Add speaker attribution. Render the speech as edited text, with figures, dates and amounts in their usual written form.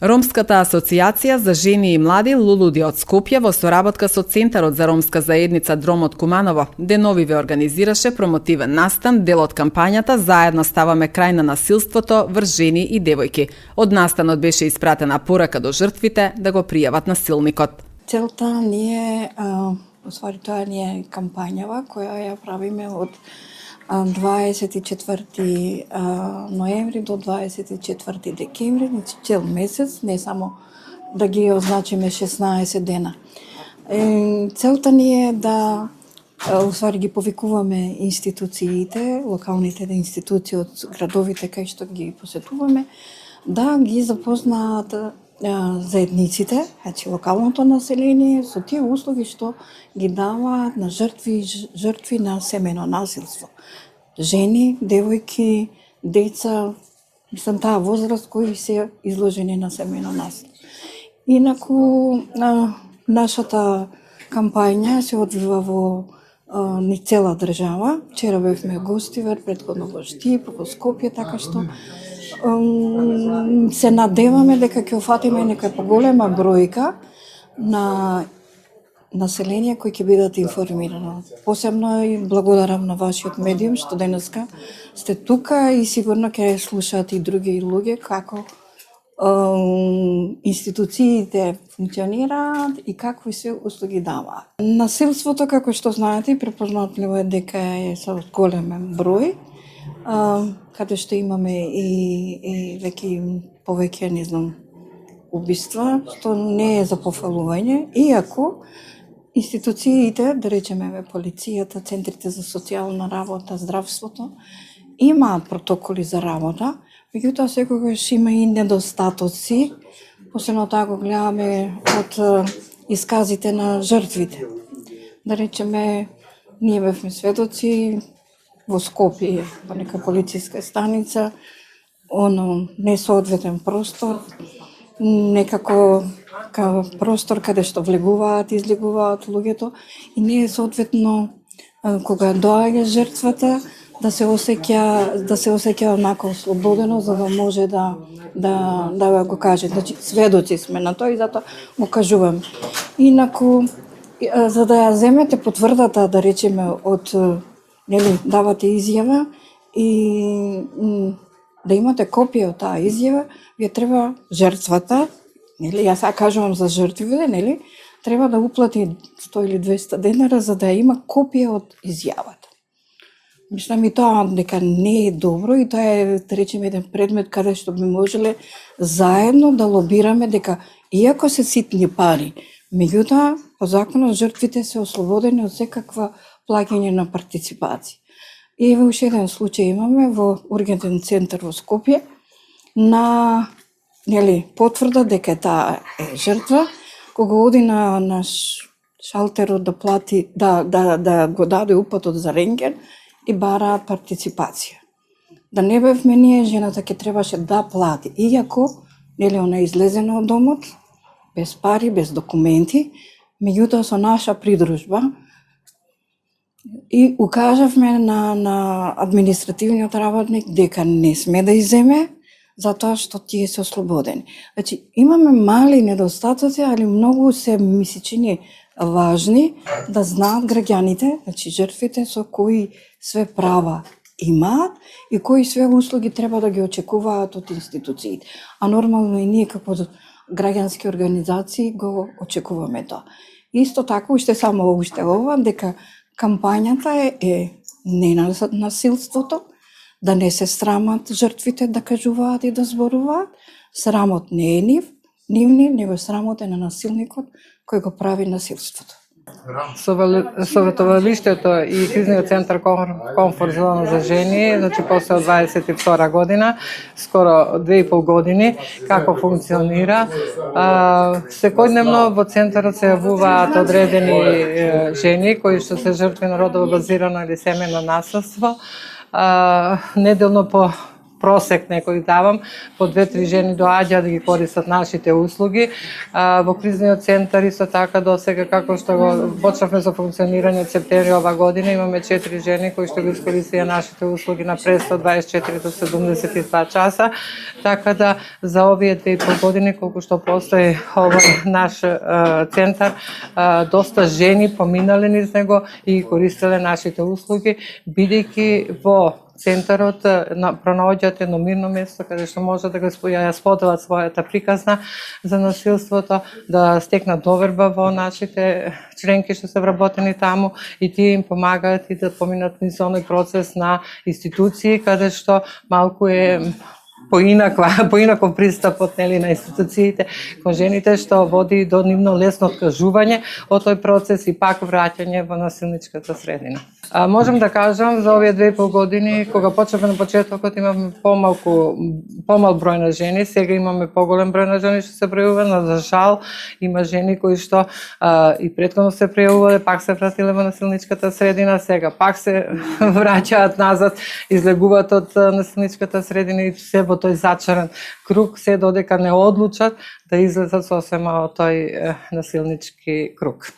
Speaker 1: Ромската асоцијација за жени и млади Лулуди од Скопје во соработка со Центарот за ромска заедница Дром од Куманово деновиве организираше промотивен настан, дел од кампањата Заедно ставаме крај на насилството врз жени и девојки. Од настанот беше испратена порака до жртвите да го пријават насилникот.
Speaker 2: Целта ни е, тоа ни е кампањава која ја правиме од 24 ноември до 24 декември, значи цел месец, не само да ги означиме 16 дена. Целта ни е да ги повикуваме институциите, локалните институции од градовите кај што ги посетуваме, да ги запознаат заедниците, значи локалното население со тие услуги што ги даваат на жртви на семејно насилство. Жени, девојки, деца, мислам таа возраст кои се изложени на семејно насилство. Инаку нашата кампања се одвива во ни цела држава. Вчера бевме гостивар, претходно во Штип, во Скопје, така што се надеваме дека ќе офатиме нека поголема бројка на население кои ќе бидат информирано. Посебно и благодарам на вашиот медиум што денеска сте тука и сигурно ќе слушаат и други луѓе како институциите функционираат и какви се услуги даваат. Насилството, како што знаете, препознатливо е дека е со голем број, каде што имаме и веќе повеќе, не знам, убиства, што не е за пофалување, иако институциите, да речеме полицијата, центрите за социјална работа, здравството, имаат протоколи за работа, меѓутоа секогаш има и недостатоци, посебно тоа го гледаме од исказите на жртвите. Да речеме, ние бевме сведоци во Скопје, во нека полициска станица, несоодветен простор, некако простор каде што влегуваат, излегуваат луѓето и не е соодветно кога доаѓа жртвата да се осеќа онако ослободено за да може да го каже. Значи сведоци сме на тоа и затоа го кажуваме. Инаку за да ја земете потврдата, да речеме од давате изјава и да имате копија од таа изјава, вие треба жртвата, јас сега кажувам за жртвите, треба да уплати 100 или 200 денара за да има копија од изјавата. Мислам и тоа дека не е добро и тоа е, да речеме, еден предмет каде што би можеле заедно да лобираме дека иако се ситни пари, меѓутоа по законот жртвите се ослободени од секаква плаќање на партиципација. И во уште еден случај имаме во ургентен центар во Скопје на потврда дека таа е жртва, кога оди на шалтерот да плати, да го даде упатот за рентген и бараат партиципација. Да не бевме ние, жената ќе требаше да плати, иако она излезена од домот без пари, без документи, меѓутоа со наша придружба и укажавме на административниот работник дека не сме да иземе затоа што тие се ослободени. Значи, имаме мали недостатоци, али многу се ми се чини важни да знаат граѓаните, значи жртвите со кои све права имаат и кои све услуги треба да ги очекуваат од институциите. А нормално и ние како граѓански организации го очекуваме тоа. Исто така, уште ова, дека кампањата е не на насилството, да не се срамат жртвите да кажуваат и да зборуваат. Срамот не е нивни, него срамот е на насилникот кој го прави насилството.
Speaker 3: Советовалиштето и кризниот центар Комфорт зона за жени, значи после 22 година, скоро 2,5 години, како функционира. Секојдневно во центарот се јавуваат одредени жени кои што се жртви на родово базирано или семејно насилство. Неделно по просек некој давам, по 2-3 жени доаѓаат да ги користат нашите услуги. Во кризниот центар исто така до сега, како што го почнавме за функционирање од септември ова година, имаме 4 жени кои што го искористија нашите услуги на престо 24 до 72 часа, така да за овие 2,5 години колку што постои овој наш центар, доста жени поминале низ него и користеле нашите услуги, бидејќи во центарот пронаоѓаат едно мирно место каде што може да го споделат својата приказна за насилството, да стекнат доверба во нашите членки што се вработени таму и тие им помагаат и да поминат низ оној процес на институции каде што малку е поинаков пристапот на институциите кон жените, што води до нивно лесно откажување од тој процес и пак враќање во насилничката средина. Можам да кажам за овие 2,5 години, кога почнавме на почетокот имавме помал број на жени, сега имаме поголем број на жени што се пријавува, но за жал има жени кои што и претходно се пријавувале, пак се вратиле во насилничката средина, сега пак се враќаат назад, излегуваат од насилничката средина и се во тој зачаран круг, се додека не одлучат да излезат сосема од тој насилнички круг.